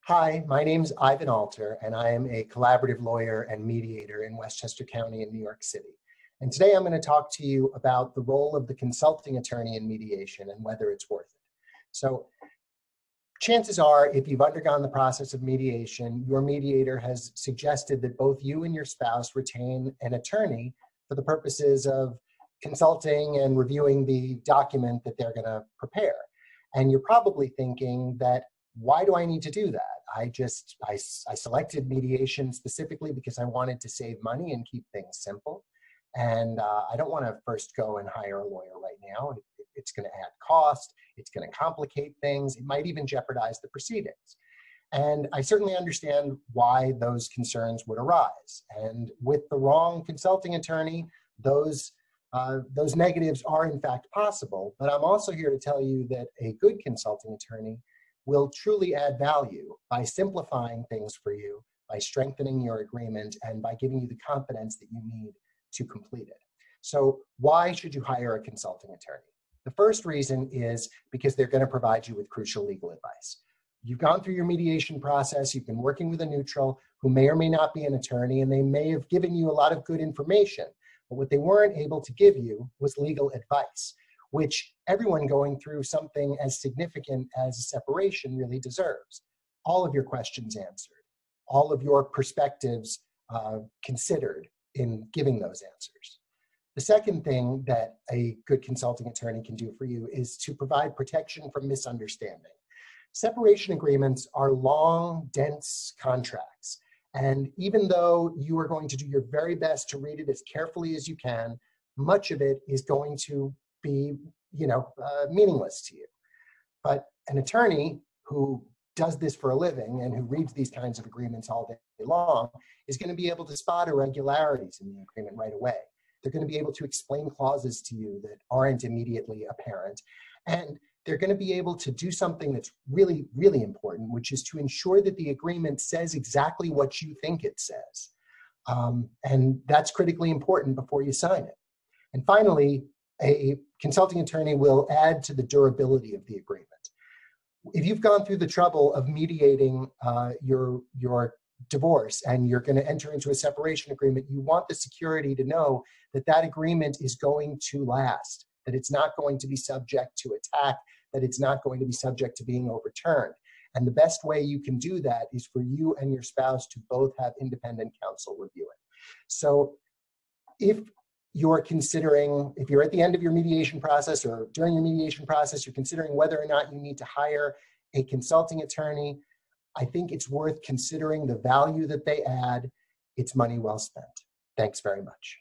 Hi, my name is Ivan Alter, and I am a collaborative lawyer and mediator in Westchester County in New York City. And today I'm going to talk to you about the role of the consulting attorney in mediation and whether it's worth it. So chances are, if you've undergone the process of mediation, your mediator has suggested that both you and your spouse retain an attorney for the purposes of consulting and reviewing the document that they're going to prepare. And you're probably thinking that, why do I need to do that? I selected mediation specifically because I wanted to save money and keep things simple. And I don't want to first go and hire a lawyer right now. It's going to add cost. It's going to complicate things. It might even jeopardize the proceedings. And I certainly understand why those concerns would arise. And with the wrong consulting attorney, those negatives are in fact possible. But I'm also here to tell you that a good consulting attorney will truly add value by simplifying things for you, by strengthening your agreement, and by giving you the confidence that you need to complete it. So why should you hire a consulting attorney? The first reason is because they're going to provide you with crucial legal advice. You've gone through your mediation process, you've been working with a neutral who may or may not be an attorney, and they may have given you a lot of good information, but what they weren't able to give you was legal advice, which everyone going through something as significant as a separation really deserves. All of your questions answered, all of your perspectives considered in giving those answers. The second thing that a good consulting attorney can do for you is to provide protection from misunderstanding. Separation agreements are long, dense contracts. And even though you are going to do your very best to read it as carefully as you can, much of it is going to be, meaningless to you. But an attorney who does this for a living and who reads these kinds of agreements all day long is going to be able to spot irregularities in the agreement right away. They're going to be able to explain clauses to you that aren't immediately apparent. And they're going to be able to do something that's really, really important, which is to ensure that the agreement says exactly what you think it says. And that's critically important before you sign it. And finally, a consulting attorney will add to the durability of the agreement. If you've gone through the trouble of mediating your divorce and you're going to enter into a separation agreement, you want the security to know that that agreement is going to last, that it's not going to be subject to attack, that it's not going to be subject to being overturned. And the best way you can do that is for you and your spouse to both have independent counsel review it. So if you're at the end of your mediation process or during your mediation process, you're considering whether or not you need to hire a consulting attorney, I think it's worth considering the value that they add. It's money well spent. Thanks very much.